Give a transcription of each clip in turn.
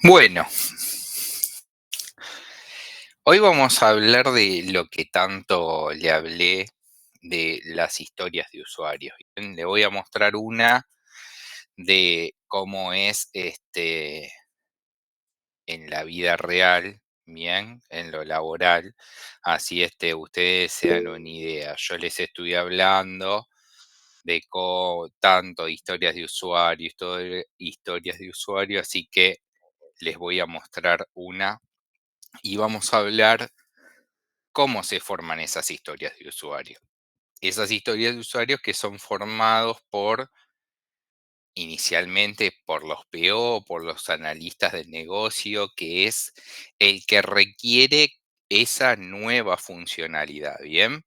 Bueno, hoy vamos a hablar de lo que tanto le hablé de las historias de usuarios. Bien, le voy a mostrar una de cómo es en la vida real, bien, en lo laboral. Así ustedes se dan una idea. Yo les estoy hablando de tanto historias de usuario, historias de usuario, así que les voy a mostrar una y vamos a hablar cómo se forman esas historias de usuario. Esas historias de usuarios que son formados inicialmente por los PO, por los analistas del negocio, que es el que requiere esa nueva funcionalidad, ¿bien?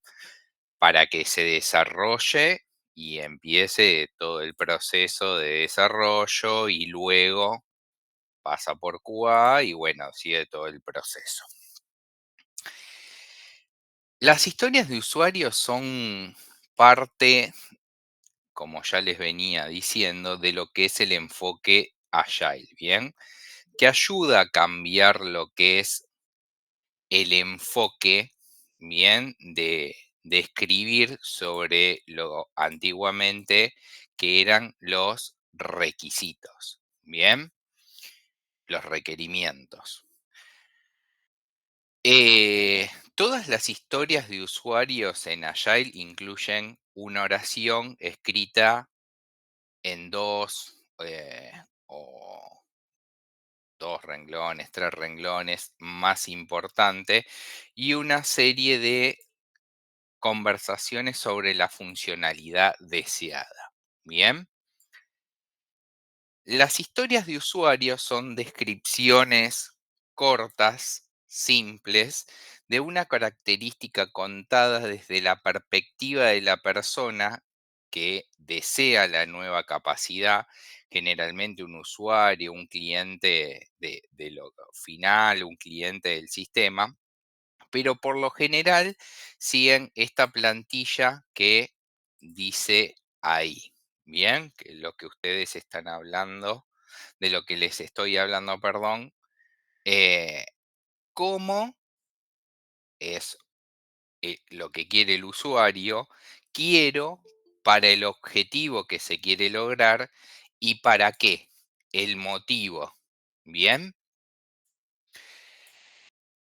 Para que se desarrolle y empiece todo el proceso de desarrollo y luego pasa por QA y bueno, sigue todo el proceso. Las historias de usuarios son parte, como ya les venía diciendo, de lo que es el enfoque Agile, ¿bien? Que ayuda a cambiar lo que es el enfoque, ¿bien? De escribir sobre lo antiguamente que eran los requisitos, ¿bien? Los requerimientos. Todas las historias de usuarios en Agile incluyen una oración escrita en o dos renglones, tres renglones, más importante, y una serie de conversaciones sobre la funcionalidad deseada. Bien, las historias de usuario son descripciones cortas, simples, de una característica contada desde la perspectiva de la persona que desea la nueva capacidad, generalmente un usuario, un cliente de lo final, un cliente del sistema, pero por lo general siguen esta plantilla que dice ahí. Bien, que lo que ustedes están hablando, de lo que les estoy hablando, perdón, eh, cómo es lo que quiere el usuario, quiero para el objetivo que se quiere lograr y para qué, el motivo. Bien.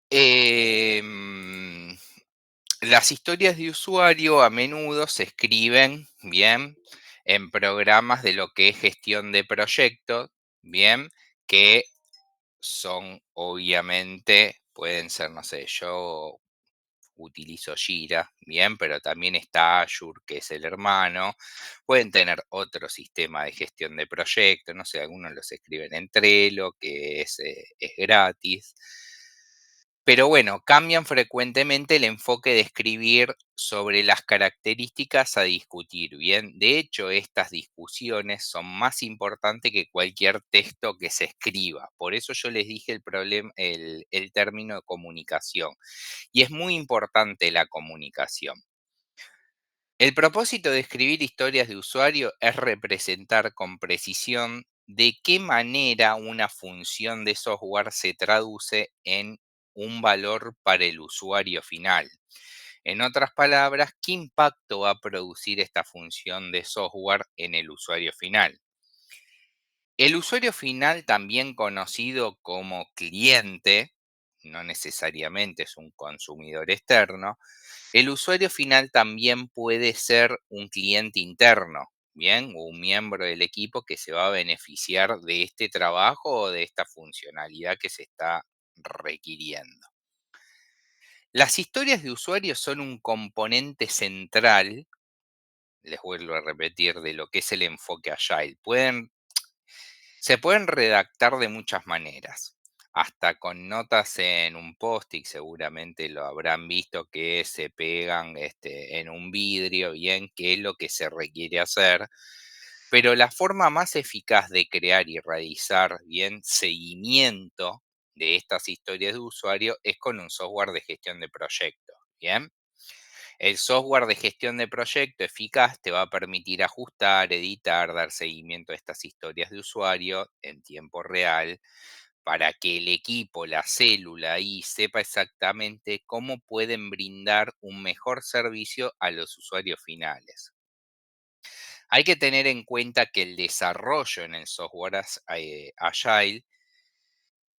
Em, las historias de usuario a menudo se escriben, bien, en programas de lo que es gestión de proyectos, bien, que son obviamente, pueden ser, no sé, yo utilizo Jira, bien, pero también está Azure, que es el hermano. Pueden tener otro sistema de gestión de proyectos, no sé, algunos los escriben en Trello, que es gratis. Pero bueno, cambian frecuentemente el enfoque de escribir sobre las características a discutir, ¿bien? De hecho, estas discusiones son más importantes que cualquier texto que se escriba. Por eso yo les dije el término de comunicación. Y es muy importante la comunicación. El propósito de escribir historias de usuario es representar con precisión de qué manera una función de software se traduce en un valor para el usuario final. En otras palabras, ¿qué impacto va a producir esta función de software en el usuario final? El usuario final, también conocido como cliente, no necesariamente es un consumidor externo, el usuario final también puede ser un cliente interno, ¿bien? O un miembro del equipo que se va a beneficiar de este trabajo o de esta funcionalidad que se está requiriendo. Las historias de usuarios son un componente central, les vuelvo a repetir, de lo que es el enfoque Agile. Se pueden redactar de muchas maneras, hasta con notas en un post-it, seguramente lo habrán visto que se pegan en un vidrio, bien, qué es lo que se requiere hacer. Pero la forma más eficaz de crear y realizar bien seguimiento de estas historias de usuario es con un software de gestión de proyectos, bien. El software de gestión de proyecto eficaz te va a permitir ajustar, editar, dar seguimiento a estas historias de usuario en tiempo real para que el equipo, la célula ahí sepa exactamente cómo pueden brindar un mejor servicio a los usuarios finales. Hay que tener en cuenta que el desarrollo en el software Agile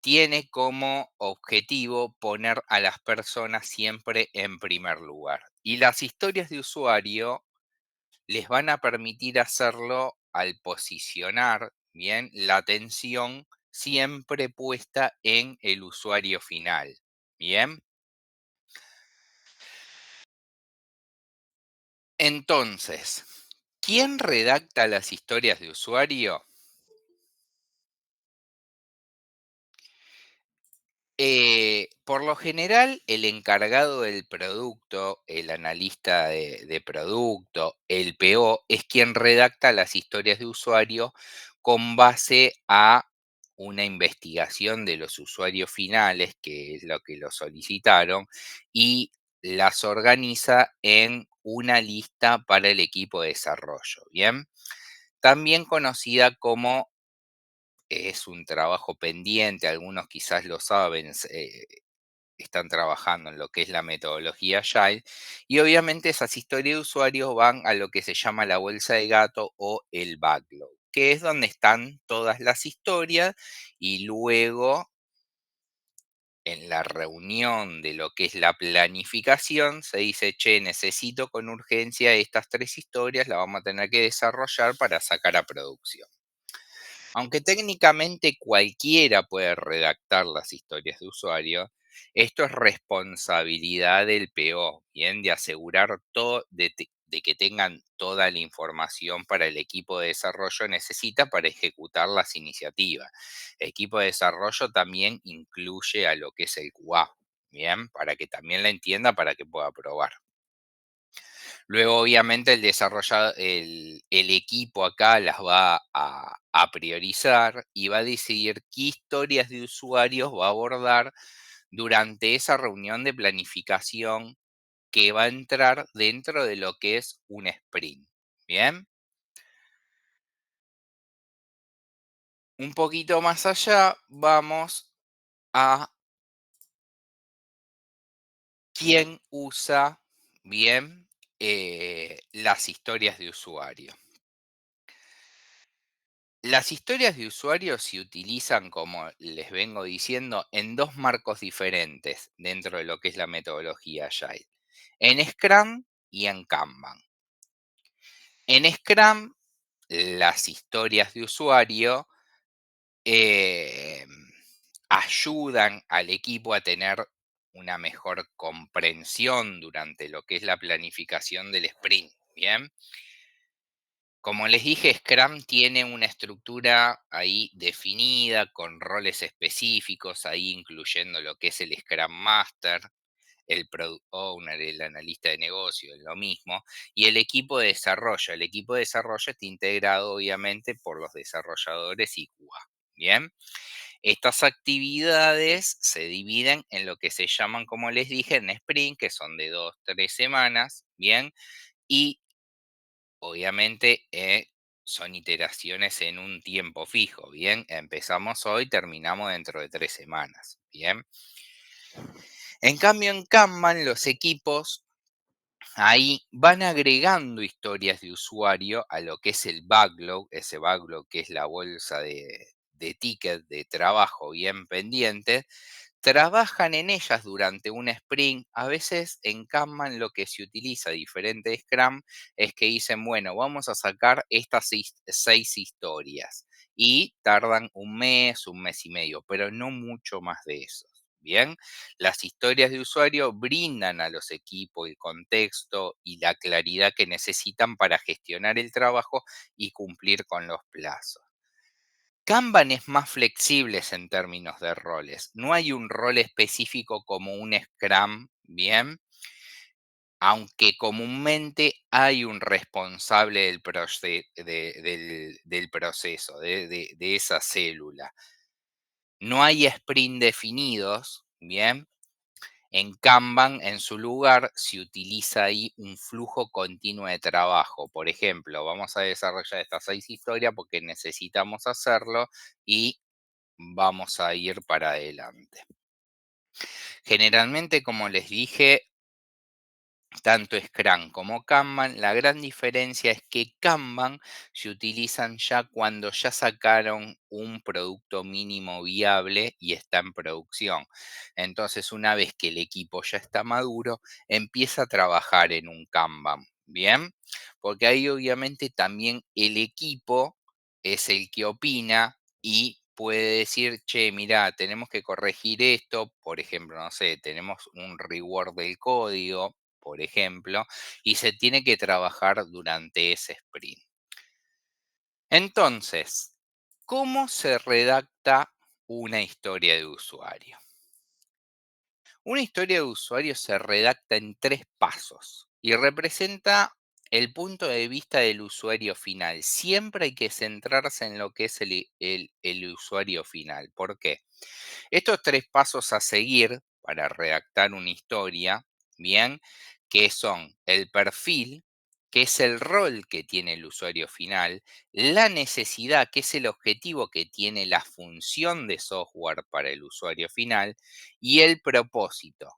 tiene como objetivo poner a las personas siempre en primer lugar. Y las historias de usuario les van a permitir hacerlo al posicionar bien la atención siempre puesta en el usuario final. Bien, entonces, ¿quién redacta las historias de usuario? Por lo general, el encargado del producto, el analista de producto, el PO, es quien redacta las historias de usuario con base a una investigación de los usuarios finales, que es lo que lo solicitaron, y las organiza en una lista para el equipo de desarrollo, ¿bien? También conocida como es un trabajo pendiente, algunos quizás lo saben, están trabajando en lo que es la metodología Agile, y obviamente esas historias de usuarios van a lo que se llama la bolsa de gato o el backlog, que es donde están todas las historias y luego en la reunión de lo que es la planificación se dice, che, necesito con urgencia estas tres historias, las vamos a tener que desarrollar para sacar a producción. Aunque técnicamente cualquiera puede redactar las historias de usuario, esto es responsabilidad del PO, bien, de asegurar todo, de que tengan toda la información para el equipo de desarrollo necesita para ejecutar las iniciativas. El equipo de desarrollo también incluye a lo que es el QA, bien, para que también la entienda, para que pueda probar. Luego, obviamente, el equipo acá las va a priorizar y va a decidir qué historias de usuarios va a abordar durante esa reunión de planificación que va a entrar dentro de lo que es un sprint. Bien, un poquito más allá, vamos a quién usa bien las historias de usuario. Las historias de usuarios se utilizan, como les vengo diciendo, en dos marcos diferentes dentro de lo que es la metodología Agile, en Scrum y en Kanban. En Scrum, las historias de usuario eh, ayudan al equipo a tener una mejor comprensión durante lo que es la planificación del sprint. Bien, como les dije, Scrum tiene una estructura ahí definida con roles específicos, ahí incluyendo lo que es el Scrum Master, el Product Owner, el analista de negocio, es lo mismo, y el equipo de desarrollo. El equipo de desarrollo está integrado obviamente por los desarrolladores y QA. Bien, estas actividades se dividen en lo que se llaman, como les dije, en sprint, que son de 2, 3 semanas, bien, y obviamente, son iteraciones en un tiempo fijo, ¿bien? Empezamos hoy, terminamos dentro de 3 semanas, ¿bien? En cambio, en Kanban, los equipos ahí van agregando historias de usuario a lo que es el backlog, ese backlog que es la bolsa de tickets de trabajo bien pendiente, trabajan en ellas durante un sprint. A veces en Kanban lo que se utiliza, diferente de Scrum, es que dicen, bueno, vamos a sacar estas seis historias y tardan un mes y medio, pero no mucho más de eso. Bien, las historias de usuario brindan a los equipos el contexto y la claridad que necesitan para gestionar el trabajo y cumplir con los plazos. Kanban es más flexible en términos de roles. No hay un rol específico como un Scrum, bien, aunque comúnmente hay un responsable del proceso, de esa célula. No hay sprint definidos, bien. En Kanban, en su lugar, se utiliza ahí un flujo continuo de trabajo. Por ejemplo, vamos a desarrollar estas seis historias porque necesitamos hacerlo y vamos a ir para adelante. Generalmente, como les dije, tanto Scrum como Kanban, la gran diferencia es que Kanban se utilizan ya cuando ya sacaron un producto mínimo viable y está en producción. Entonces, una vez que el equipo ya está maduro, empieza a trabajar en un Kanban, ¿bien? Porque ahí obviamente también el equipo es el que opina y puede decir, che, mira, tenemos que corregir esto, por ejemplo, no sé, tenemos un reward del código, por ejemplo, y se tiene que trabajar durante ese sprint. Entonces, ¿cómo se redacta una historia de usuario? Una historia de usuario se redacta en 3 pasos y representa el punto de vista del usuario final. Siempre hay que centrarse en lo que es el usuario final. ¿Por qué? Estos 3 pasos a seguir para redactar una historia, bien, que son el perfil, que es el rol que tiene el usuario final, la necesidad, que es el objetivo que tiene la función de software para el usuario final, y el propósito,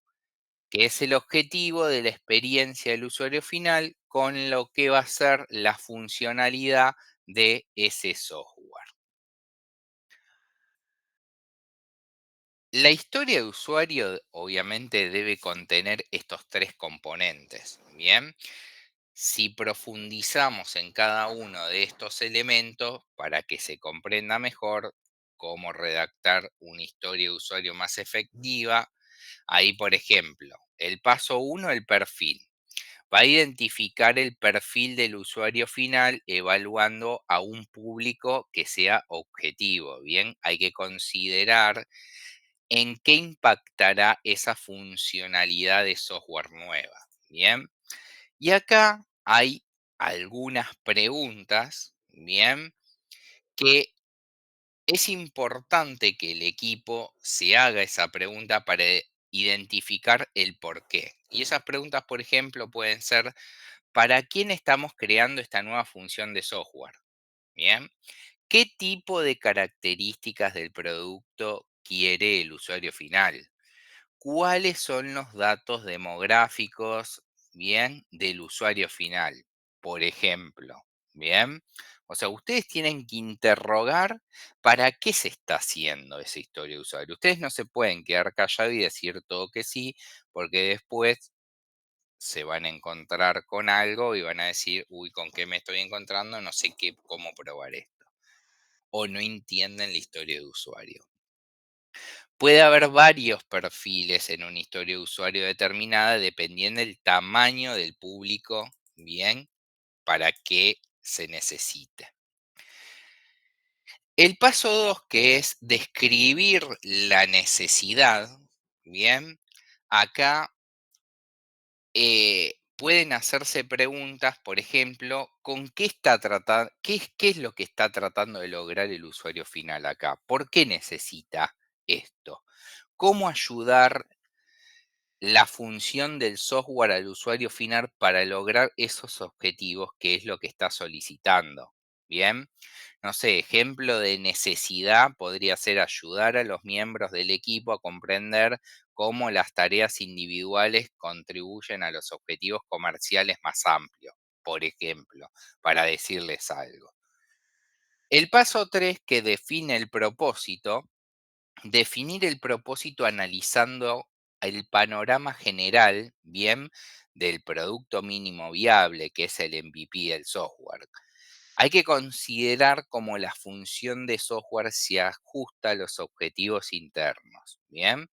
que es el objetivo de la experiencia del usuario final con lo que va a ser la funcionalidad de ese software. La historia de usuario obviamente debe contener estos 3 componentes, ¿bien? Si profundizamos en cada uno de estos elementos para que se comprenda mejor cómo redactar una historia de usuario más efectiva, ahí por ejemplo, el paso uno, el perfil. Va a identificar el perfil del usuario final evaluando a un público que sea objetivo, ¿bien? Hay que considerar en qué impactará esa funcionalidad de software nueva. Bien, y acá hay algunas preguntas, bien, que es importante que el equipo se haga esa pregunta para identificar el por qué. Y esas preguntas, por ejemplo, pueden ser, ¿para quién estamos creando esta nueva función de software? Bien, ¿qué tipo de características del producto quiere el usuario final? ¿Cuáles son los datos demográficos, bien, del usuario final? Por ejemplo, bien. O sea, ustedes tienen que interrogar para qué se está haciendo esa historia de usuario. Ustedes no se pueden quedar callados y decir todo que sí, porque después se van a encontrar con algo y van a decir, uy, ¿con qué me estoy encontrando? No sé qué, cómo probar esto. O no entienden la historia de usuario. Puede haber varios perfiles en una historia de usuario determinada dependiendo del tamaño del público, bien, para qué se necesite. El paso 2, que es describir la necesidad, bien, acá pueden hacerse preguntas, por ejemplo, ¿con qué está tratando, qué es lo que está tratando de lograr el usuario final acá? ¿Por qué necesita esto? ¿Cómo ayudar la función del software al usuario final para lograr esos objetivos, que es lo que está solicitando? Bien, no sé, ejemplo de necesidad podría ser ayudar a los miembros del equipo a comprender cómo las tareas individuales contribuyen a los objetivos comerciales más amplios, por ejemplo, para decirles algo. El paso 3, que define el propósito. Definir el propósito analizando el panorama general, bien, del producto mínimo viable, que es el MVP del software. Hay que considerar cómo la función de software se ajusta a los objetivos internos, bien.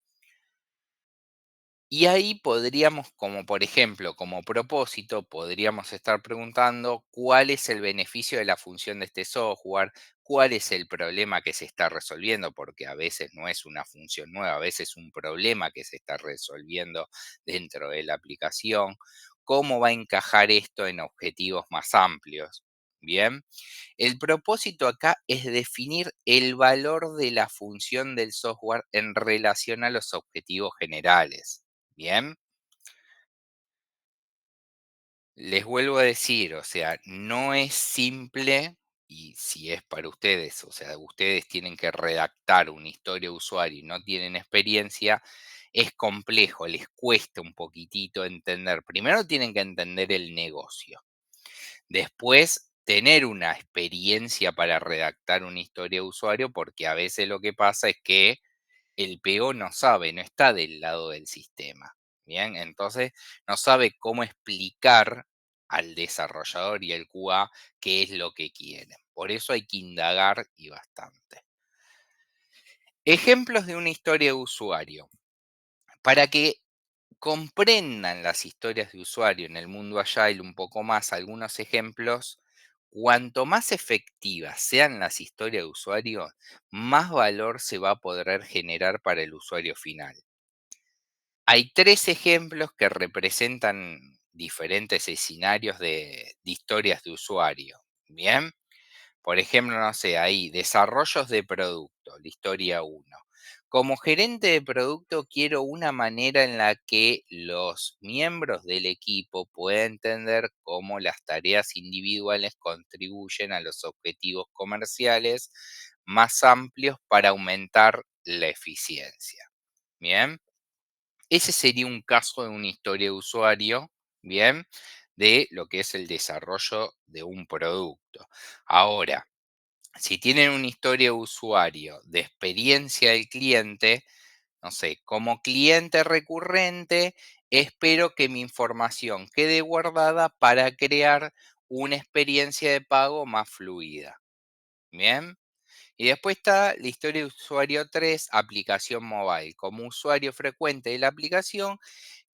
Y ahí podríamos, como por ejemplo, como propósito, podríamos estar preguntando cuál es el beneficio de la función de este software, cuál es el problema que se está resolviendo, porque a veces no es una función nueva, a veces es un problema que se está resolviendo dentro de la aplicación, cómo va a encajar esto en objetivos más amplios. Bien, el propósito acá es definir el valor de la función del software en relación a los objetivos generales. Bien, les vuelvo a decir, o sea, no es simple y si es para ustedes, o sea, ustedes tienen que redactar una historia de usuario y no tienen experiencia, es complejo, les cuesta un poquitito entender. Primero tienen que entender el negocio. Después, tener una experiencia para redactar una historia de usuario, porque a veces lo que pasa es que el PO no sabe, no está del lado del sistema. Bien, entonces no sabe cómo explicar al desarrollador y el QA qué es lo que quieren. Por eso hay que indagar y bastante. Ejemplos de una historia de usuario. Para que comprendan las historias de usuario en el mundo Agile un poco más, algunos ejemplos. Cuanto más efectivas sean las historias de usuario, más valor se va a poder generar para el usuario final. Hay tres ejemplos que representan diferentes escenarios de historias de usuario. Bien, por ejemplo, no sé, ahí, desarrollos de producto, la historia uno. Como gerente de producto, quiero una manera en la que los miembros del equipo puedan entender cómo las tareas individuales contribuyen a los objetivos comerciales más amplios para aumentar la eficiencia. Bien, ese sería un caso de una historia de usuario, bien, de lo que es el desarrollo de un producto. Ahora, si tienen una historia de usuario de experiencia del cliente, no sé, como cliente recurrente, espero que mi información quede guardada para crear una experiencia de pago más fluida. Bien. Y después está la historia de usuario 3, aplicación mobile. Como usuario frecuente de la aplicación,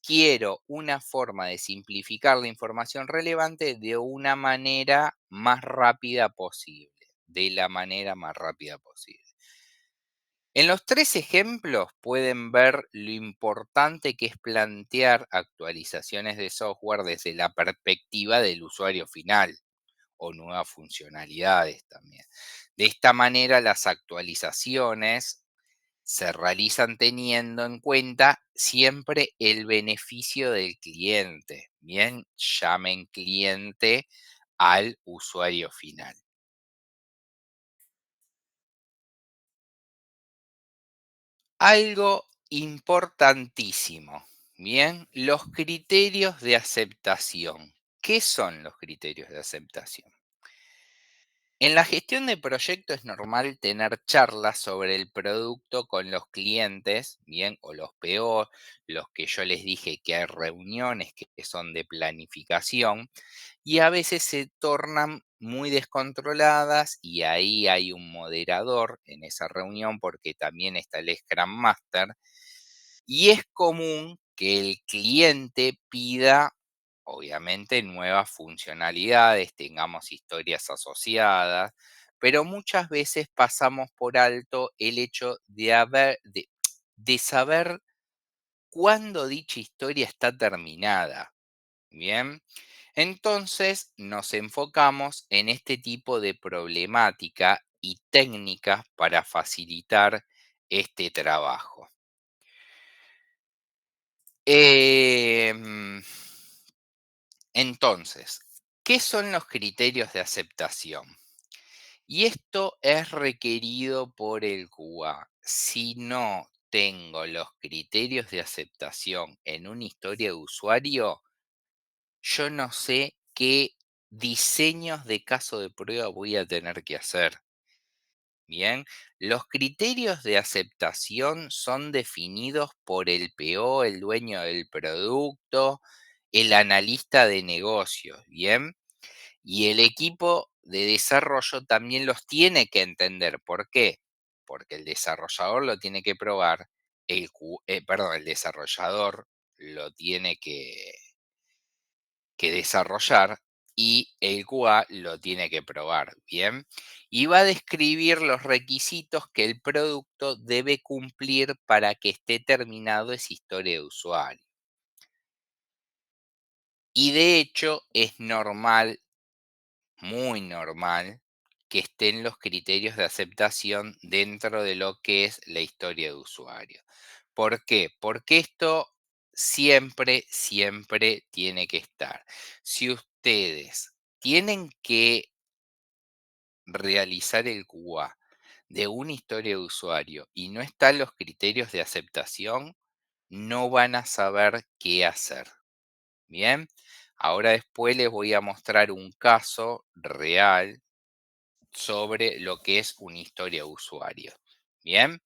quiero una forma de simplificar la información relevante de una manera más rápida posible. De la manera más rápida posible. En los tres ejemplos pueden ver lo importante que es plantear actualizaciones de software desde la perspectiva del usuario final o nuevas funcionalidades también. De esta manera, las actualizaciones se realizan teniendo en cuenta siempre el beneficio del cliente. Bien, llamen cliente al usuario final. Algo importantísimo. Bien, los criterios de aceptación. ¿Qué son los criterios de aceptación? En la gestión de proyectos es normal tener charlas sobre el producto con los clientes, bien, o los PO, los que yo les dije que hay reuniones que son de planificación y a veces se tornan muy descontroladas y ahí hay un moderador en esa reunión porque también está el Scrum Master y es común que el cliente pida, obviamente, nuevas funcionalidades, tengamos historias asociadas, pero muchas veces pasamos por alto el hecho de saber cuándo dicha historia está terminada. Bien, entonces nos enfocamos en este tipo de problemática y técnicas para facilitar este trabajo. Em, entonces, ¿qué son los criterios de aceptación? Y esto es requerido por el QA. Si no tengo los criterios de aceptación en una historia de usuario, yo no sé qué diseños de caso de prueba voy a tener que hacer. Bien, los criterios de aceptación son definidos por el PO, el dueño del producto, el analista de negocios, ¿bien? Y el equipo de desarrollo también los tiene que entender. ¿Por qué? Porque el desarrollador lo tiene que probar, perdón, el desarrollador lo tiene que desarrollar y el QA lo tiene que probar, ¿bien? Y va a describir los requisitos que el producto debe cumplir para que esté terminado esa historia de usuario. Y de hecho es normal, muy normal, que estén los criterios de aceptación dentro de lo que es la historia de usuario. ¿Por qué? Porque esto siempre, siempre tiene que estar. Si ustedes tienen que realizar el QA de una historia de usuario y no están los criterios de aceptación, no van a saber qué hacer. Bien, ahora después les voy a mostrar un caso real sobre lo que es una historia de usuario. Bien,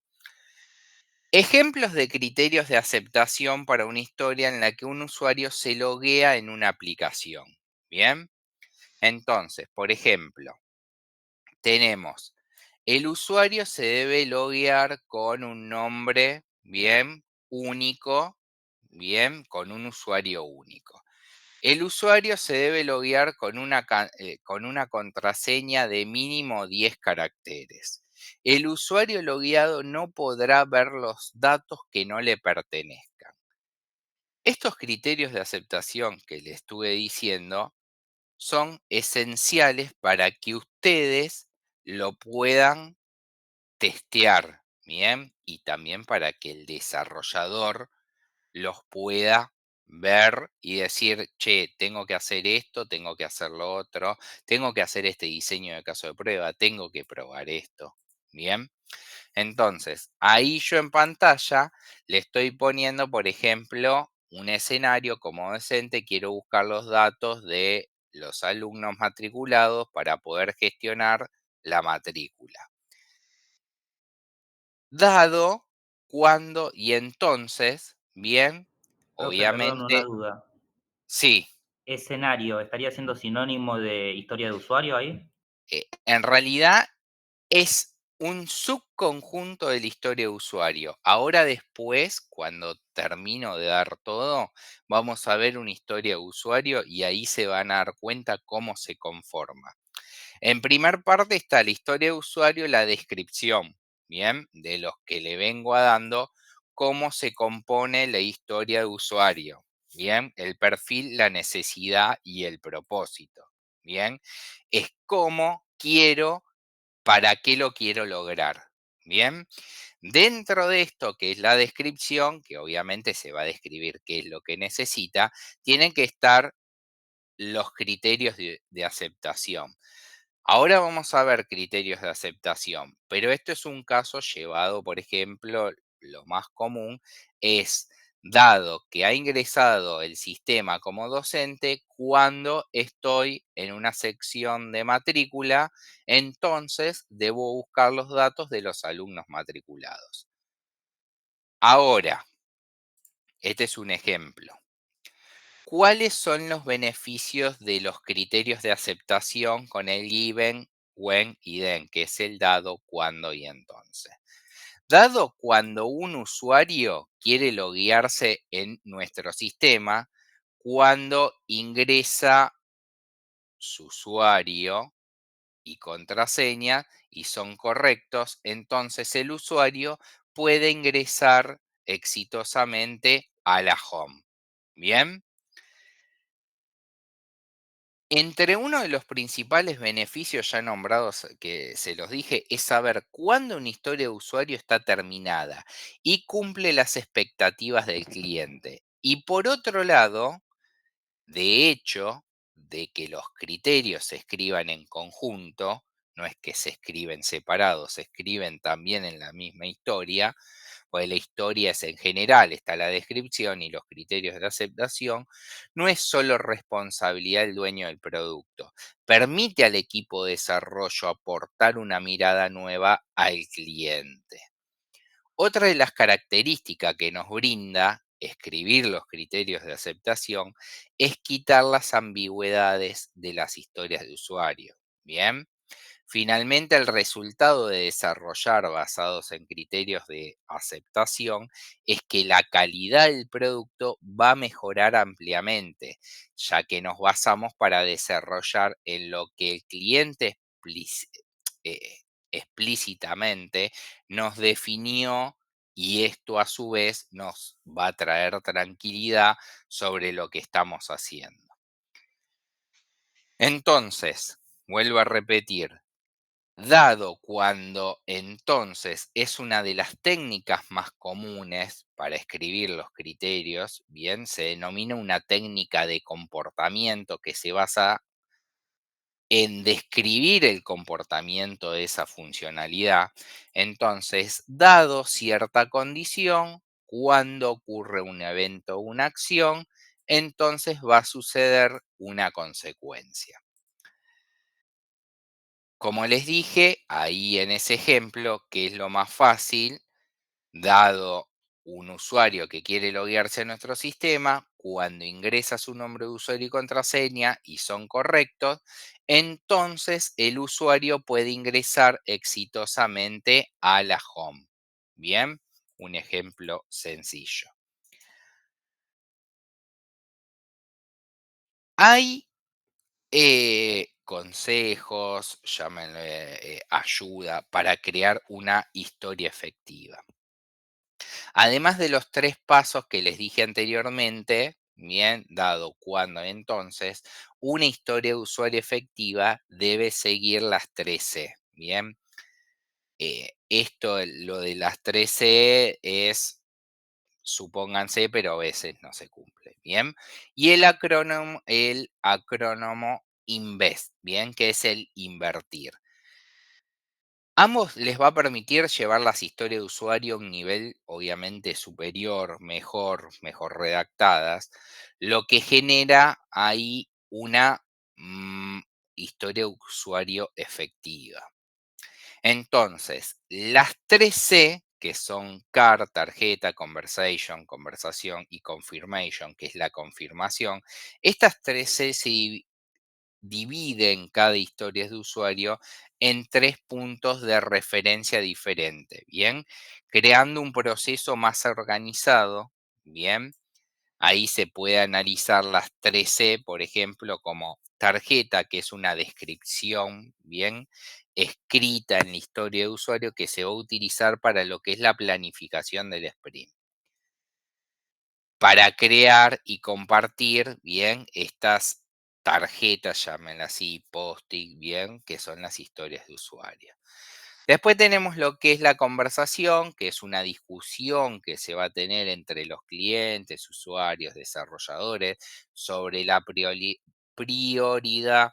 ejemplos de criterios de aceptación para una historia en la que un usuario se loguea en una aplicación. Bien, entonces, por ejemplo, tenemos el usuario se debe loguear con un nombre, bien, único, bien, con un usuario único. El usuario se debe loguear con una contraseña de mínimo 10 caracteres. El usuario logueado no podrá ver los datos que no le pertenezcan. Estos criterios de aceptación que le estuve diciendo son esenciales para que ustedes lo puedan testear, ¿bien? Y también para que el desarrollador los pueda ver y decir, che, tengo que hacer esto, tengo que hacer lo otro, tengo que hacer este diseño de caso de prueba, tengo que probar esto. Bien, entonces ahí yo en pantalla le estoy poniendo, por ejemplo, un escenario como docente, quiero buscar los datos de los alumnos matriculados para poder gestionar la matrícula. Dado, cuando y entonces, bien, Profe, perdón, una obviamente, duda. sí, ¿Escenario estaría siendo sinónimo de historia de usuario ahí? en realidad es un subconjunto de la historia de usuario. Ahora después, cuando termino de dar todo, vamos a ver una historia de usuario y ahí se van a dar cuenta cómo se conforma. En primer parte está la historia de usuario, la descripción, bien, de los que le vengo a dando, cómo se compone la historia de usuario, bien, el perfil, la necesidad y el propósito, bien, es cómo quiero, para qué lo quiero lograr, bien. Dentro de esto, que es la descripción, que obviamente se va a describir qué es lo que necesita, tienen que estar los criterios de aceptación. Ahora vamos a ver criterios de aceptación, pero esto es un caso llevado, por ejemplo, lo más común es dado que ha ingresado el sistema como docente cuando estoy en una sección de matrícula, entonces debo buscar los datos de los alumnos matriculados. Ahora, este es un ejemplo. ¿Cuáles son los beneficios de los criterios de aceptación con el given, when y then, que es el dado, cuando y entonces? Dado cuando un usuario quiere loguearse en nuestro sistema, cuando ingresa su usuario y contraseña y son correctos, entonces el usuario puede ingresar exitosamente a la home. Bien. Entre uno de los principales beneficios ya nombrados que se los dije es saber cuándo una historia de usuario está terminada y cumple las expectativas del cliente. Y por otro lado, de hecho, de que los criterios se escriban en conjunto, no es que se escriben separados, se escriben también en la misma historia, pues la historia es en general, está la descripción y los criterios de aceptación, no es solo responsabilidad del dueño del producto, permite al equipo de desarrollo aportar una mirada nueva al cliente. Otra de las características que nos brinda escribir los criterios de aceptación es quitar las ambigüedades de las historias de usuario. Bien. Finalmente, el resultado de desarrollar basados en criterios de aceptación es que la calidad del producto va a mejorar ampliamente, ya que nos basamos para desarrollar en lo que el cliente eh, explícitamente nos definió y esto a su vez nos va a traer tranquilidad sobre lo que estamos haciendo. Entonces, vuelvo a repetir, dado cuando entonces es una de las técnicas más comunes para escribir los criterios, bien, se denomina una técnica de comportamiento que se basa en describir el comportamiento de esa funcionalidad. Entonces, dado cierta condición, cuando ocurre un evento o una acción, entonces va a suceder una consecuencia. Como les dije, ahí en ese ejemplo, que es lo más fácil, dado un usuario que quiere loguearse a nuestro sistema, cuando ingresa su nombre de usuario y contraseña y son correctos, entonces el usuario puede ingresar exitosamente a la home. Bien, un ejemplo sencillo. Hay consejos, llámenle ayuda para crear una historia efectiva. Además de los 3 pasos que les dije anteriormente, bien, dado, cuándo, entonces, una historia de usuario efectiva debe seguir las 3 C, bien. Lo de las 3 C es, supónganse, pero a veces no se cumple, bien. Y el acrónomo INVEST, bien, que es el invertir. Ambos les va a permitir llevar las historias de usuario a un nivel obviamente superior, mejor redactadas, lo que genera ahí una historia de usuario efectiva. Entonces, las 3 C, que son car, tarjeta, conversación y confirmation, que es la confirmación, estas 3 C dividen cada historia de usuario en 3 puntos de referencia diferentes, ¿bien? Creando un proceso más organizado, ¿bien? Ahí se puede analizar las 3 C, por ejemplo, como tarjeta, que es una descripción, ¿bien? Escrita en la historia de usuario que se va a utilizar para lo que es la planificación del sprint. Para crear y compartir, bien, estas tarjetas, llámenlas así, post-it, bien, que son las historias de usuario. Después tenemos lo que es la conversación, que es una discusión que se va a tener entre los clientes, usuarios, desarrolladores, sobre la prioridad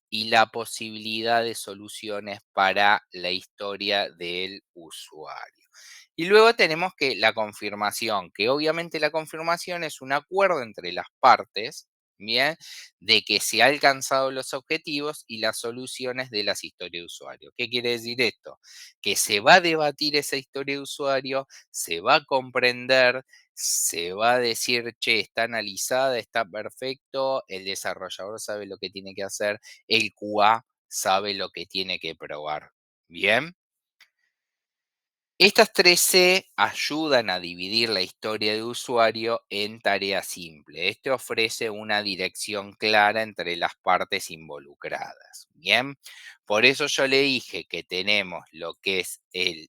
y la posibilidad de soluciones para la historia del usuario. Y luego tenemos que la confirmación, que obviamente la confirmación es un acuerdo entre las partes, bien, de que se han alcanzado los objetivos y las soluciones de las historias de usuario. ¿Qué quiere decir esto? Que se va a debatir esa historia de usuario, se va a comprender, se va a decir, che, está analizada, está perfecto, el desarrollador sabe lo que tiene que hacer, el QA sabe lo que tiene que probar. Bien. Estas 3 C ayudan a dividir la historia de usuario en tareas simples. Este ofrece una dirección clara entre las partes involucradas. Bien, por eso yo le dije que tenemos lo que es el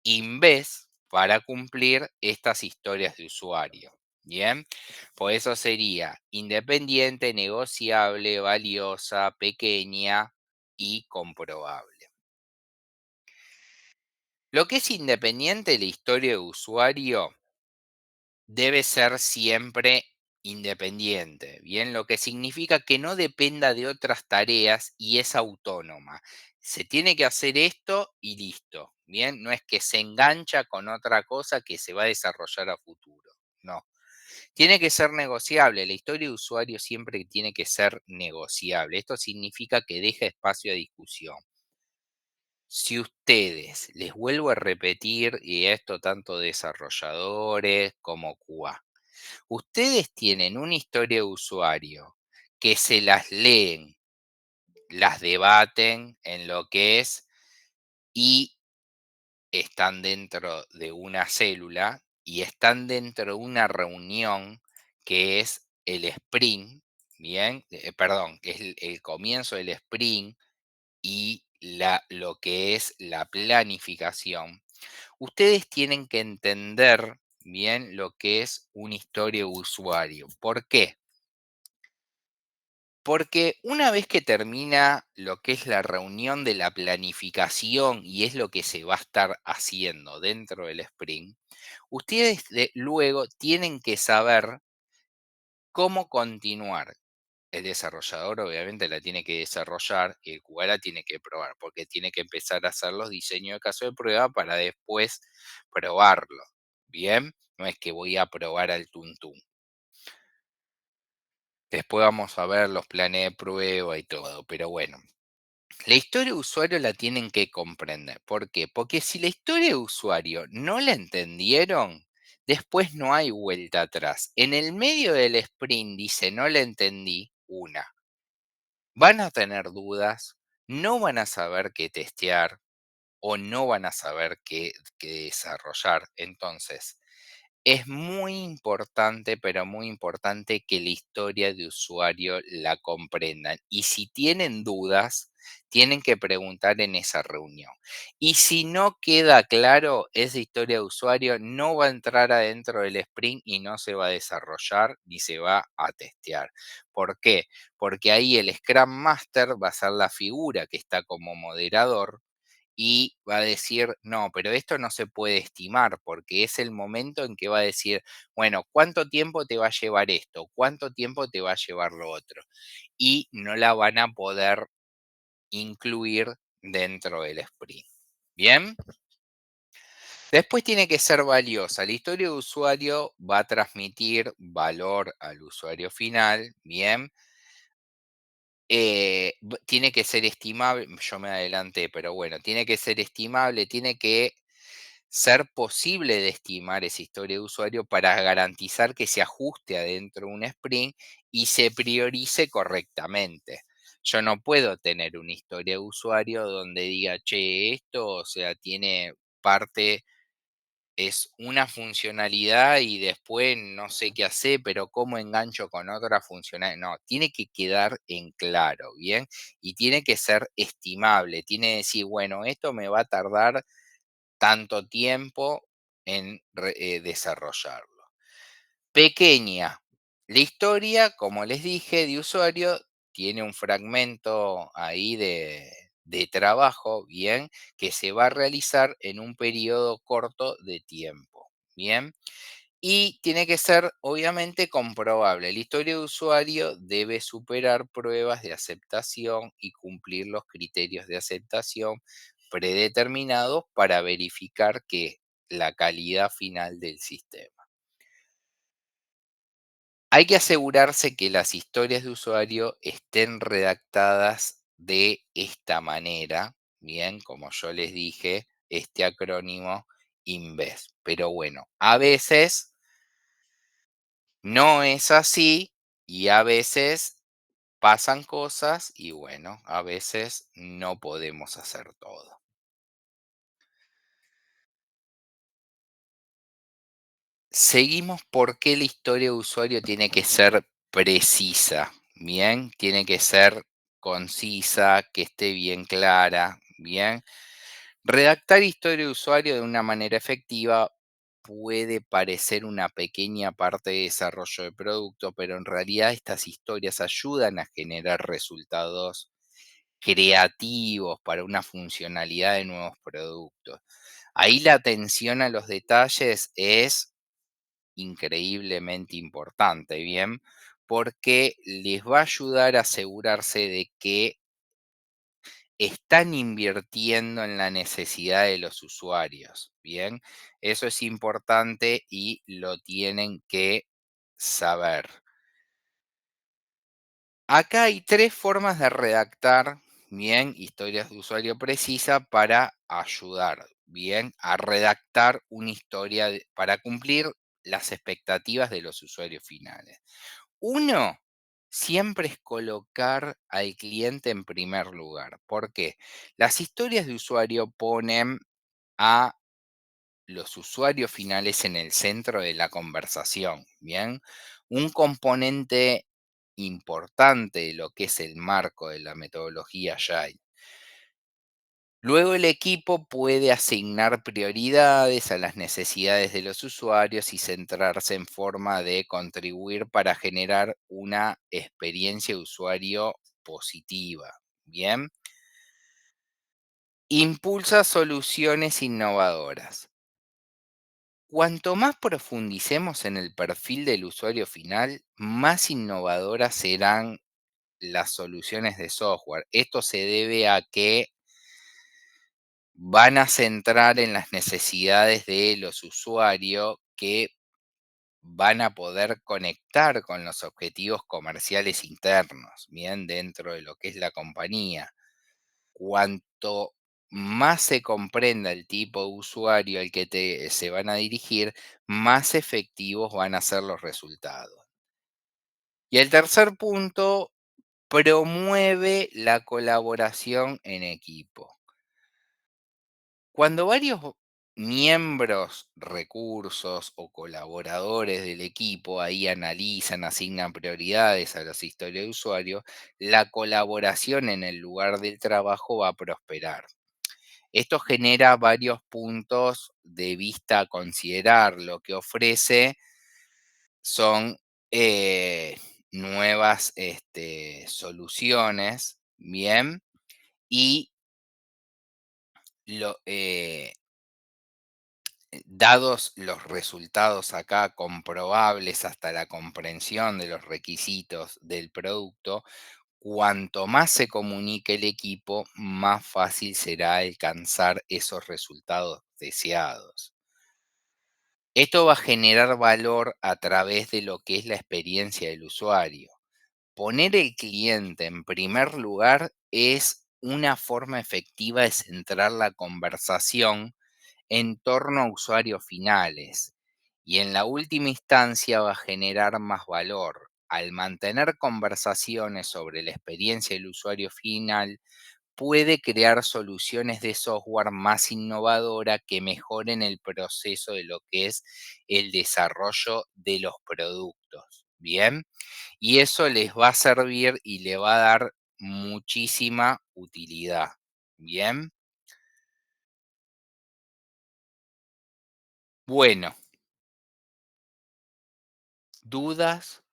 INVEST para cumplir estas historias de usuario. Bien, por eso sería independiente, negociable, valiosa, pequeña y comprobable. Lo que es independiente, la historia de usuario debe ser siempre independiente, ¿bien? Lo que significa que no dependa de otras tareas y es autónoma. Se tiene que hacer esto y listo, ¿bien? No es que se engancha con otra cosa que se va a desarrollar a futuro, no. Tiene que ser negociable, la historia de usuario siempre tiene que ser negociable. Esto significa que deja espacio a discusión. Si ustedes, les vuelvo a repetir, y esto tanto desarrolladores como QA, ustedes tienen una historia de usuario que se las leen, las debaten en lo que es y están dentro de una célula y están dentro de una reunión que es el sprint, bien, perdón, que es el comienzo del sprint y lo que es la planificación, ustedes tienen que entender bien lo que es una historia de usuario. ¿Por qué? Porque una vez que termina lo que es la reunión de la planificación y es lo que se va a estar haciendo dentro del sprint, ustedes luego tienen que saber cómo continuar. el desarrollador obviamente la tiene que desarrollar y el QA la tiene que probar, porque tiene que empezar a hacer los diseños de caso de prueba para después probarlo. Bien, no es que voy a probar al tuntún. Después vamos a ver los planes de prueba y todo, pero bueno. La historia de usuario la tienen que comprender. ¿Por qué? Porque si la historia de usuario no la entendieron, después no hay vuelta atrás. En el medio del sprint dice no la entendí, una. Van a tener dudas, no van a saber qué testear o no van a saber qué desarrollar. Entonces, es muy importante, pero muy importante que la historia de usuario la comprendan. Y si tienen dudas, tienen que preguntar en esa reunión. Y si no queda claro, esa historia de usuario no va a entrar adentro del sprint y no se va a desarrollar ni se va a testear. ¿Por qué? Porque ahí el Scrum Master va a ser la figura que está como moderador y va a decir, no, pero esto no se puede estimar porque es el momento en que va a decir, bueno, ¿cuánto tiempo te va a llevar esto? ¿Cuánto tiempo te va a llevar lo otro? Y no la van a poder incluir dentro del sprint. Bien, después tiene que ser valiosa. La historia de usuario va a transmitir valor al usuario final. Bien, tiene que ser estimable, yo me adelanté, pero bueno, tiene que ser estimable, tiene que ser posible de estimar esa historia de usuario para garantizar que se ajuste adentro de un sprint y se priorice correctamente. Yo no puedo tener una historia de usuario donde diga, che, esto, o sea, tiene parte, es una funcionalidad y después no sé qué hacer, pero cómo engancho con otra funcionalidad. No, tiene que quedar en claro, ¿bien? Y tiene que ser estimable. Tiene que decir, bueno, esto me va a tardar tanto tiempo en desarrollarlo. Pequeña. La historia, como les dije, de usuario, tiene un fragmento ahí de trabajo, bien, que se va a realizar en un periodo corto de tiempo, bien. Y tiene que ser, obviamente, comprobable. La historia de usuario debe superar pruebas de aceptación y cumplir los criterios de aceptación predeterminados para verificar que la calidad final del sistema. Hay que asegurarse que las historias de usuario estén redactadas de esta manera, bien, como yo les dije, este acrónimo INVEST. Pero bueno, a veces no es así y a veces pasan cosas y bueno, a veces no podemos hacer todo. Seguimos por qué la historia de usuario tiene que ser precisa, bien, tiene que ser concisa, que esté bien clara, bien. Redactar historia de usuario de una manera efectiva puede parecer una pequeña parte de desarrollo de producto, pero en realidad estas historias ayudan a generar resultados creativos para una funcionalidad de nuevos productos. Ahí la atención a los detalles es increíblemente importante, ¿bien? Porque les va a ayudar a asegurarse de que están invirtiendo en la necesidad de los usuarios, ¿bien? Eso es importante y lo tienen que saber. Acá hay tres formas de redactar, bien, historias de usuario precisa para ayudar, bien, a redactar una historia para cumplir las expectativas de los usuarios finales. Uno, siempre es colocar al cliente en primer lugar. ¿Por qué? Las historias de usuario ponen a los usuarios finales en el centro de la conversación, ¿bien? Un componente importante de lo que es el marco de la metodología Agile. Luego el equipo puede asignar prioridades a las necesidades de los usuarios y centrarse en forma de contribuir para generar una experiencia de usuario positiva. Bien, impulsa soluciones innovadoras. Cuanto más profundicemos en el perfil del usuario final, más innovadoras serán las soluciones de software. Esto se debe a que van a centrar en las necesidades de los usuarios que van a poder conectar con los objetivos comerciales internos, bien, dentro de lo que es la compañía. Cuanto más se comprenda el tipo de usuario al que se van a dirigir, más efectivos van a ser los resultados. Y el tercer punto, promueve la colaboración en equipo. Cuando varios miembros, recursos o colaboradores del equipo ahí analizan, asignan prioridades a las historias de usuario, la colaboración en el lugar del trabajo va a prosperar. Esto genera varios puntos de vista a considerar. Lo que ofrece son nuevas soluciones, bien, y lo, dados los resultados acá comprobables hasta la comprensión de los requisitos del producto, cuanto más se comunique el equipo, más fácil será alcanzar esos resultados deseados. Esto va a generar valor a través de lo que es la experiencia del usuario. Poner el cliente en primer lugar es una forma efectiva de centrar la conversación en torno a usuarios finales y en la última instancia va a generar más valor. Al mantener conversaciones sobre la experiencia del usuario final, puede crear soluciones de software más innovadora que mejoren el proceso de lo que es el desarrollo de los productos. Bien, y eso les va a servir y le va a dar muchísima utilidad. Bien, bueno, dudas,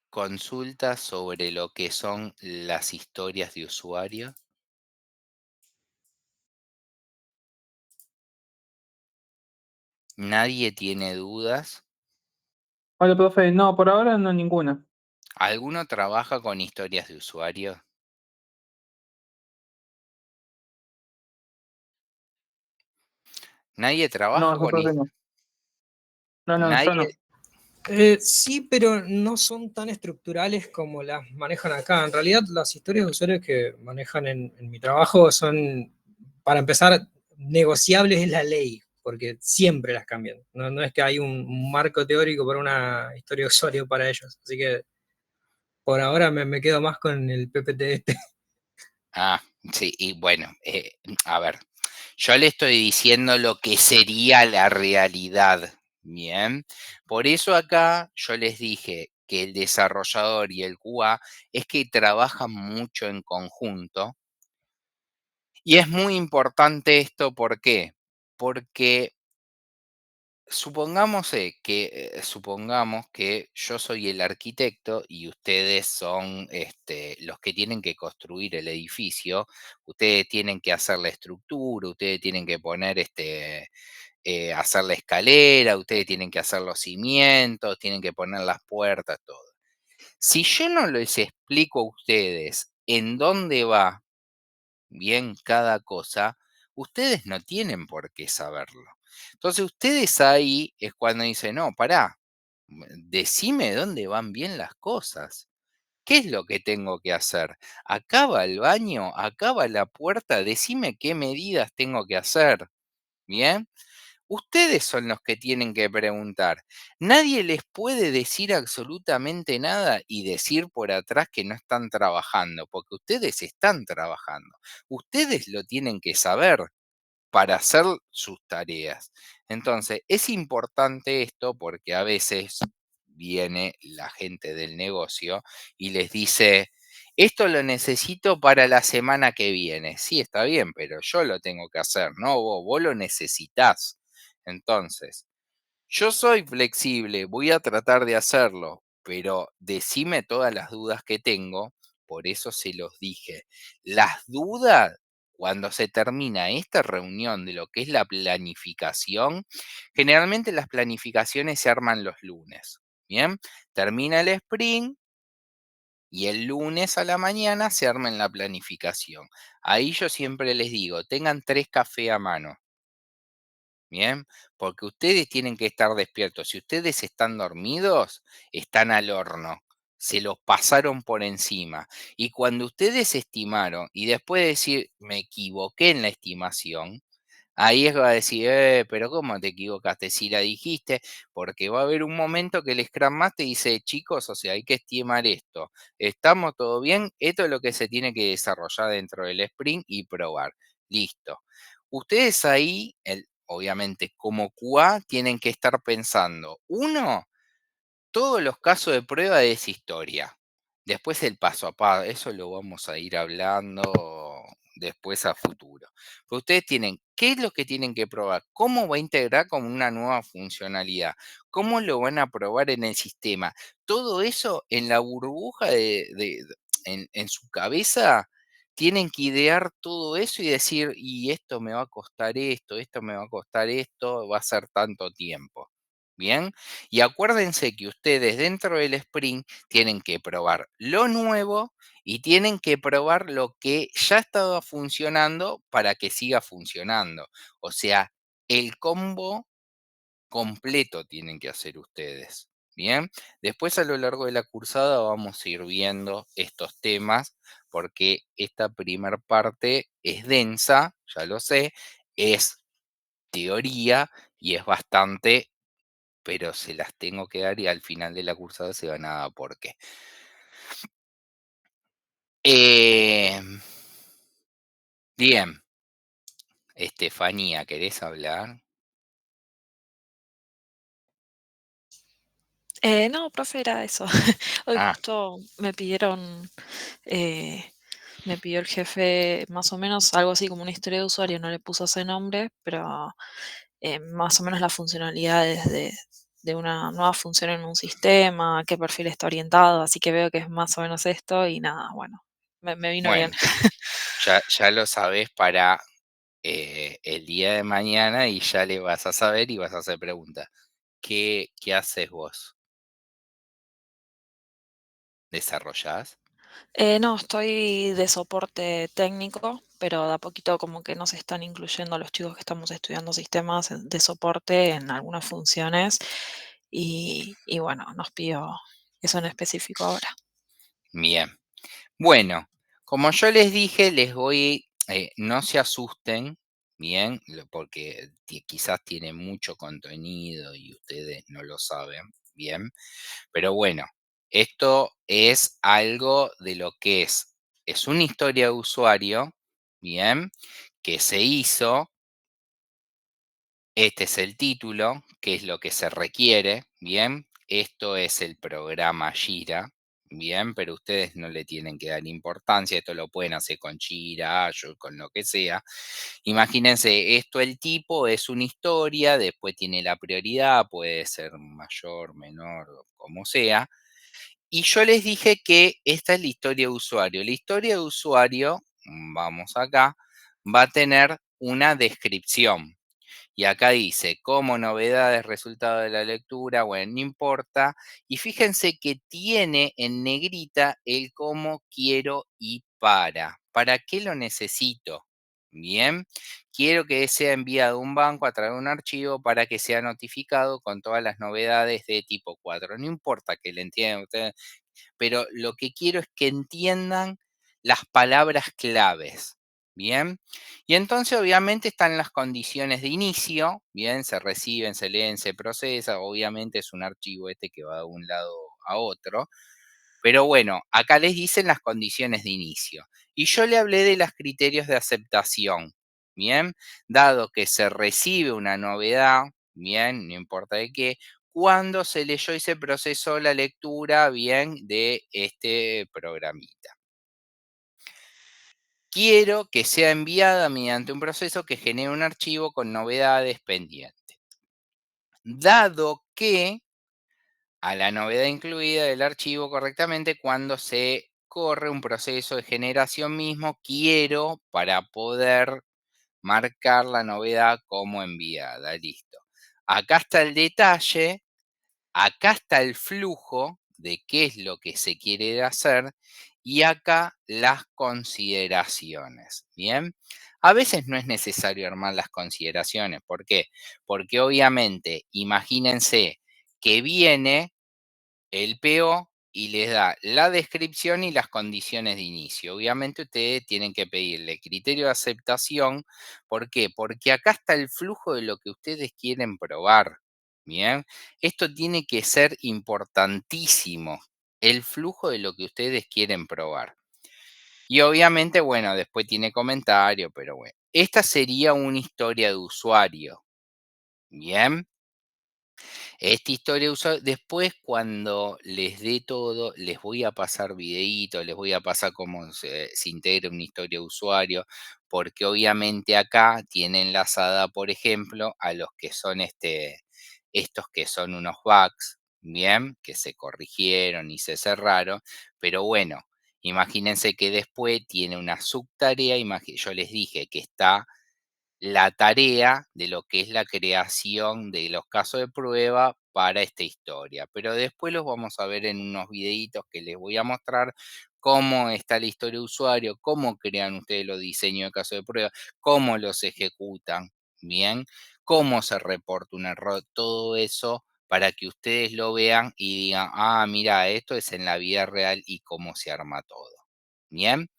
consultas sobre lo que son las historias de usuario. ¿Nadie tiene dudas? Hola, profe. No, por ahora no ninguna. ¿Alguno trabaja con historias de usuario? ¿Nadie trabaja No, con profe, no. No, no, yo nadie? no. Sí, pero no son tan estructurales como las manejan acá. En realidad, las historias de usuarios que manejan en mi trabajo son, para empezar, negociables en la ley, porque siempre las cambian. No, no es que hay un marco teórico para una historia de usuario para ellos. Así que por ahora me quedo más con el PPT este. Ah, sí, y bueno, a ver, yo le estoy diciendo lo que sería la realidad, ¿bien? Por eso acá yo les dije que el desarrollador y el QA es que trabajan mucho en conjunto. Y es muy importante esto, ¿por qué? Porque supongamos que yo soy el arquitecto y ustedes son los que tienen que construir el edificio. Ustedes tienen que hacer la estructura, ustedes tienen que poner hacer la escalera, ustedes tienen que hacer los cimientos, tienen que poner las puertas, todo. Si yo no les explico a ustedes en dónde va bien cada cosa, ustedes no tienen por qué saberlo. Entonces ustedes ahí es cuando dicen, no, pará, decime dónde van bien las cosas. ¿Qué es lo que tengo que hacer? Acá va el baño, acá va la puerta, decime qué medidas tengo que hacer. ¿Bien? Ustedes son los que tienen que preguntar. Nadie les puede decir absolutamente nada y decir por atrás que no están trabajando, porque ustedes están trabajando. Ustedes lo tienen que saber para hacer sus tareas. Entonces, es importante esto porque a veces viene la gente del negocio y les dice, esto lo necesito para la semana que viene. Sí, está bien, pero yo lo tengo que hacer, ¿no? Vos lo necesitás. Entonces, yo soy flexible, voy a tratar de hacerlo, pero decime todas las dudas que tengo, por eso se los dije. Las dudas, cuando se termina esta reunión de lo que es la planificación, generalmente las planificaciones se arman los lunes, ¿bien? Termina el sprint y el lunes a la mañana se armen la planificación. Ahí yo siempre les digo, tengan 3 cafés a mano. Bien, porque ustedes tienen que estar despiertos. Si ustedes están dormidos, están al horno. Se los pasaron por encima. Y cuando ustedes estimaron y después de decir, me equivoqué en la estimación, ahí es va a decir, pero ¿cómo te equivocaste? Si la dijiste, porque va a haber un momento que el Scrum Master dice, chicos, o sea, hay que estimar esto. ¿Estamos todo bien? Esto es lo que se tiene que desarrollar dentro del sprint y probar. Listo. Ustedes ahí, obviamente, como QA, tienen que estar pensando, uno, todos los casos de prueba de esa historia. Después el paso a paso, eso lo vamos a ir hablando después a futuro. Pero ustedes tienen, ¿qué es lo que tienen que probar? ¿Cómo va a integrar con una nueva funcionalidad? ¿Cómo lo van a probar en el sistema? Todo eso en la burbuja en su cabeza, tienen que idear todo eso y decir, y esto me va a costar esto me va a costar esto, va a ser tanto tiempo. Bien, y acuérdense que ustedes dentro del sprint tienen que probar lo nuevo y tienen que probar lo que ya estaba funcionando para que siga funcionando. O sea, el combo completo tienen que hacer ustedes. Bien, después a lo largo de la cursada vamos a ir viendo estos temas porque esta primer parte es densa, ya lo sé, es teoría y es bastante, pero se las tengo que dar y al final de la cursada se van a dar por qué. Bien, Estefanía, ¿querés hablar? No, profe, era eso. Hoy Ah, justo me pidió el jefe más o menos algo así como una historia de usuario, no le puso ese nombre, pero más o menos las funcionalidades de una nueva función en un sistema, qué perfil está orientado, así que veo que es más o menos esto y nada, bueno, me vino bien. bueno, ya lo sabés para el día de mañana y ya le vas a saber y vas a hacer preguntas. ¿Qué haces vos? ¿Desarrollás? No, estoy de soporte técnico, pero de a poquito como que nos están incluyendo a los chicos que estamos estudiando sistemas de soporte en algunas funciones y bueno, nos pidió eso en específico ahora. Bien. Bueno, como yo les dije, no se asusten, bien, porque quizás tiene mucho contenido y ustedes no lo saben, bien, pero bueno, esto es algo de lo que es una historia de usuario, bien, que se hizo. Este es el título, que es lo que se requiere, ¿bien? Esto es el programa Jira, ¿bien? Pero ustedes no le tienen que dar importancia, esto lo pueden hacer con Jira, Azure, con lo que sea. Imagínense, esto el tipo es una historia, después tiene la prioridad, puede ser mayor, menor, como sea. Y yo les dije que esta es la historia de usuario. La historia de usuario, vamos acá, va a tener una descripción. Y acá dice, como novedades, resultado de la lectura, bueno, no importa. Y fíjense que tiene en negrita el cómo quiero y para. ¿Para qué lo necesito? Bien, quiero que sea enviado a un banco a través de un archivo para que sea notificado con todas las novedades de tipo 4. No importa que le entiendan ustedes, pero lo que quiero es que entiendan las palabras claves. Bien, y entonces obviamente están las condiciones de inicio, bien, se reciben, se leen, se procesa, obviamente es un archivo este que va de un lado a otro, pero bueno, acá les dicen las condiciones de inicio. Y yo le hablé de los criterios de aceptación, bien, dado que se recibe una novedad, bien, no importa de qué, cuando se leyó y se procesó la lectura, bien, de este programita. Quiero que sea enviada mediante un proceso que genere un archivo con novedades pendientes. Dado que a la novedad incluida del archivo correctamente cuando se corre un proceso de generación mismo, quiero para poder marcar la novedad como enviada. Listo. Acá está el detalle, acá está el flujo, de qué es lo que se quiere hacer y acá las consideraciones, ¿bien? A veces no es necesario armar las consideraciones. ¿Por qué? Porque obviamente, imagínense que viene el PO y les da la descripción y las condiciones de inicio. Obviamente ustedes tienen que pedirle criterio de aceptación. ¿Por qué? Porque acá está el flujo de lo que ustedes quieren probar. Bien, esto tiene que ser importantísimo, el flujo de lo que ustedes quieren probar. Y obviamente, bueno, después tiene comentario, pero bueno, esta sería una historia de usuario. Bien. Esta historia después cuando les dé todo, les voy a pasar videitos, les voy a pasar cómo se integra una historia de usuario, porque obviamente acá tiene enlazada, por ejemplo, a los que son estos que son unos bugs, bien, que se corrigieron y se cerraron, pero bueno, imagínense que después tiene una subtarea, yo les dije que está la tarea de lo que es la creación de los casos de prueba para esta historia. Pero después los vamos a ver en unos videitos que les voy a mostrar cómo está la historia de usuario, cómo crean ustedes los diseños de casos de prueba, cómo los ejecutan, bien, cómo se reporta un error, todo eso para que ustedes lo vean y digan, ah, mira, esto es en la vida real y cómo se arma todo. Bien.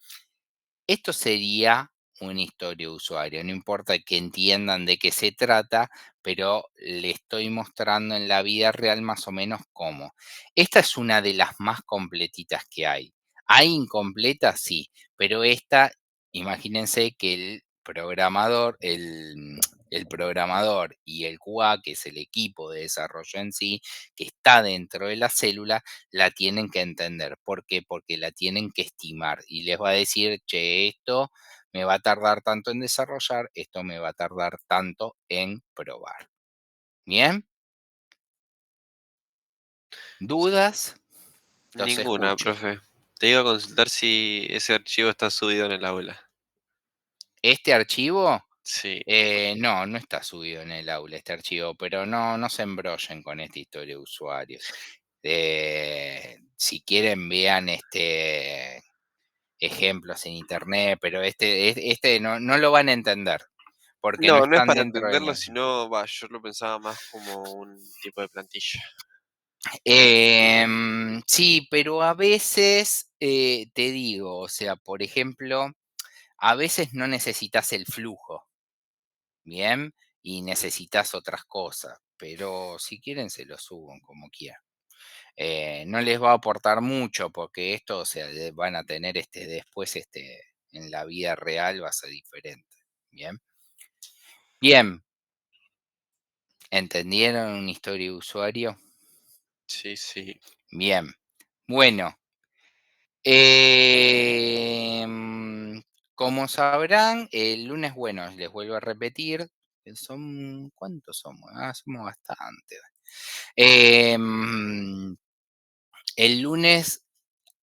Esto sería una historia de usuario, no importa que entiendan de qué se trata, pero le estoy mostrando en la vida real más o menos cómo. Esta es una de las más completitas que hay. ¿Hay incompletas? Sí, pero esta, imagínense que el programador y el QA, que es el equipo de desarrollo en sí, que está dentro de la célula, la tienen que entender. ¿Por qué? Porque la tienen que estimar y les va a decir, che, esto me va a tardar tanto en desarrollar, esto me va a tardar tanto en probar. ¿Bien? ¿Dudas? Los Ninguna, escucho. profe. Te iba a consultar si ese archivo está subido en el aula. ¿Este archivo? Sí. No, no está subido en el aula este archivo, pero no se embrollen con esta historia de usuarios. Si quieren, vean ejemplos en internet, pero este no lo van a entender, porque no No, no es están para dentro de... entenderlo, sino, yo lo pensaba más como un tipo de plantilla. Sí, pero a veces, te digo, o sea, por ejemplo, a veces no necesitas el flujo, ¿bien? Y necesitas otras cosas, pero si quieren se lo suben como quieran. No les va a aportar mucho porque esto, o sea, van a tener después en la vida real va a ser diferente. Bien. Bien. ¿Entendieron una historia de usuario? Sí, sí. Bien. Bueno. Como sabrán, el lunes, bueno, les vuelvo a repetir, ¿cuántos somos? Somos bastantes. El lunes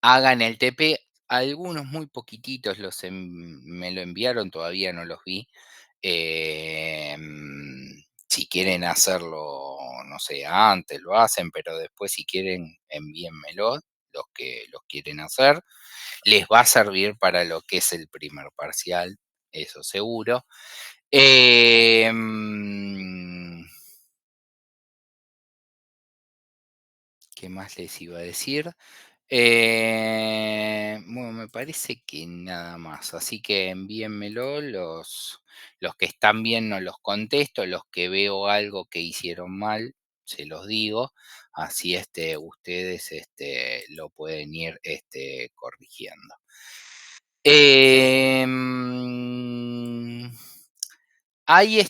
hagan el TP, algunos muy poquititos me lo enviaron, todavía no los vi. Si quieren hacerlo, no sé, antes lo hacen, pero después si quieren envíenmelo, los que los quieren hacer. Les va a servir para lo que es el primer parcial, eso seguro. ¿Qué más les iba a decir? Bueno, me parece que nada más. Así que envíenmelo. Los que están bien no los contesto. Los que veo algo que hicieron mal, se los digo. Así ustedes lo pueden ir corrigiendo. Hay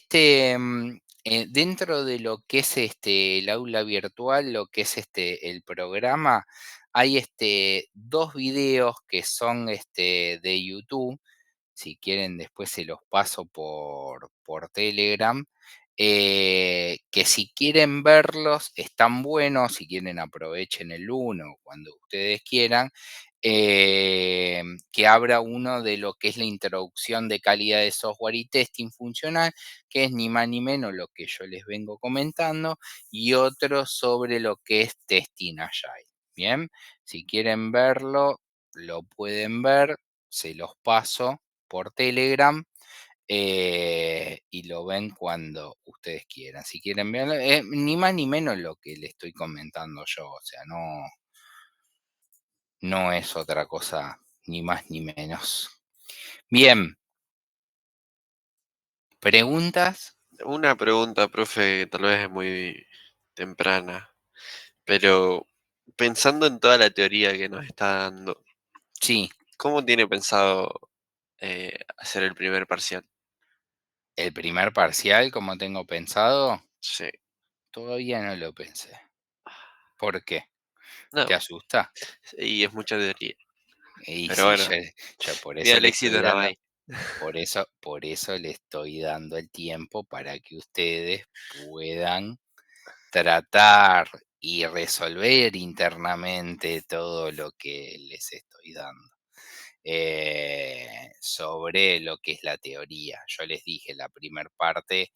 dentro de lo que es el aula virtual, lo que es el programa, hay dos videos que son de YouTube. Si quieren, después se los paso por Telegram. Que si quieren verlos, están buenos. Si quieren, aprovechen el uno cuando ustedes quieran. Que abra uno de lo que es la introducción de calidad de software y testing funcional, que es ni más ni menos lo que yo les vengo comentando, y otro sobre lo que es testing agile. Bien, si quieren verlo, lo pueden ver, se los paso por Telegram y lo ven cuando ustedes quieran. Si quieren verlo, ni más ni menos lo que le estoy comentando yo, o sea, no es otra cosa, ni más ni menos. Bien, ¿preguntas? Una pregunta, profe, que tal vez es muy temprana, pero pensando en toda la teoría que nos está dando, Sí, ¿cómo tiene pensado hacer el primer parcial? el primer parcial, como tengo pensado, Sí. todavía no lo pensé. ¿Por qué? No, ¿Te asusta? y es mucha teoría. Y Pero sí, bueno, yo por mira eso el le estoy éxito no dando, hay. por eso le estoy dando el tiempo para que ustedes puedan tratar y resolver internamente todo lo que les estoy dando sobre lo que es la teoría. Yo les dije, la primera parte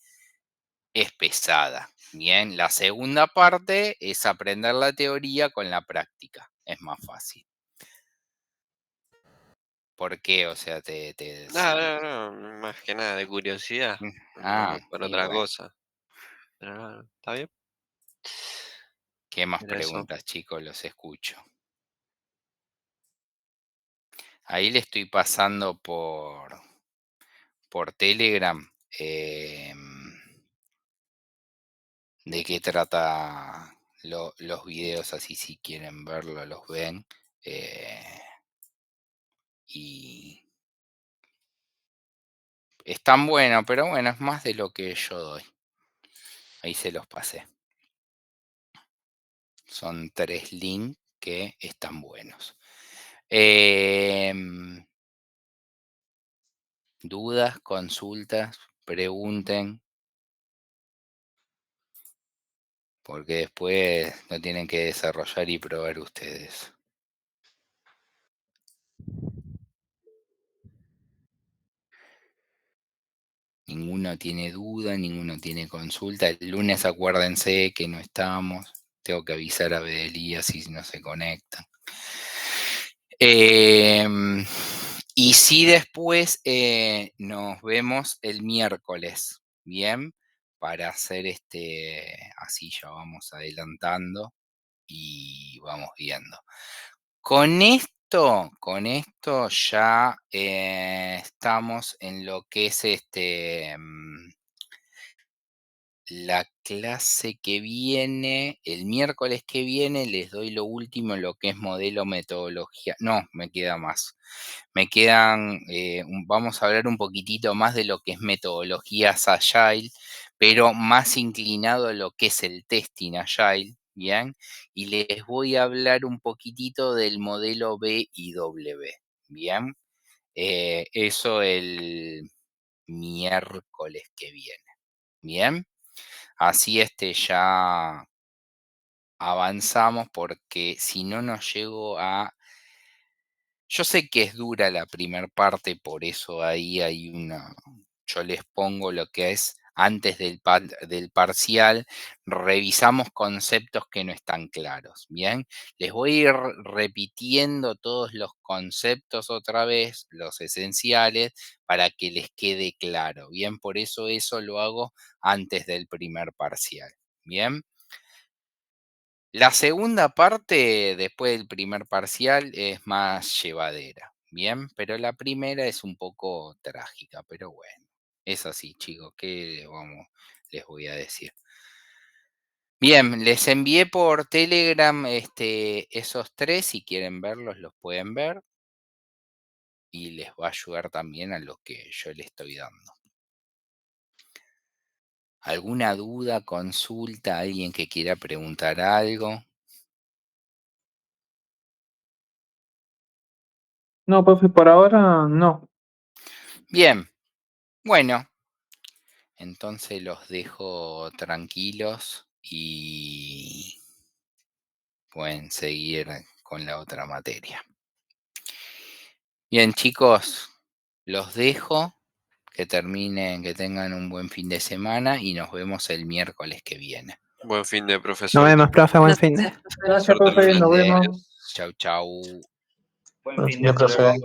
es pesada. Bien, la segunda parte es aprender la teoría con la práctica. Es más fácil. ¿Por qué? O sea, No, si... no, no, más que nada de curiosidad, no Ah, por y otra bueno, cosa. Pero no, ¿está bien? ¿qué más Era eso. preguntas, chicos? Los escucho. Ahí le estoy pasando por Telegram de qué trata los videos, así si quieren verlo, los ven. Y están buenos, pero bueno, es más de lo que yo doy. Ahí se los pasé. Son 3 links que están buenos. Dudas, consultas, pregunten, porque después lo tienen que desarrollar y probar ustedes. Ninguno tiene duda, ninguno tiene consulta. El lunes acuérdense que no estamos. Tengo que avisar a Bedelía si no se conectan. Y si después nos vemos el miércoles, ¿bien? Para hacer así ya vamos adelantando y vamos viendo. Con esto ya estamos en lo que es la clase que viene, el miércoles que viene, les doy lo último en lo que es modelo, metodología. No, me queda más. Me quedan, vamos a hablar un poquitito más de lo que es metodologías Agile, pero más inclinado a lo que es el testing Agile, ¿bien? Y les voy a hablar un poquitito del modelo B y W, ¿bien? Eso el miércoles que viene, ¿bien? Así ya avanzamos porque si no nos llego a... Yo sé que es dura la primer parte, por eso ahí hay una... Yo les pongo lo que es antes del parcial, revisamos conceptos que no están claros, ¿bien? Les voy a ir repitiendo todos los conceptos otra vez, los esenciales, para que les quede claro, ¿bien? Por eso lo hago antes del primer parcial, ¿bien? La segunda parte, después del primer parcial, es más llevadera, ¿bien? Pero la primera es un poco trágica, pero bueno, es así, chicos, les voy a decir? Bien, les envié por Telegram esos 3, si quieren verlos, los pueden ver. Y les va a ayudar también a lo que yo les estoy dando. ¿Alguna duda, consulta, alguien que quiera preguntar algo? No, profe, por ahora no. Bien, bueno, entonces los dejo tranquilos y pueden seguir con la otra materia. Bien, chicos, los dejo, que terminen, que tengan un buen fin de semana y nos vemos el miércoles que viene. Buen fin de profesor. Nos vemos, profe, buen fin. Gracias, profe. Gracias, Suerte en los profe, nos Andes. vemos. Chau, chau. Buen Buen fin fin de de, profe. profe.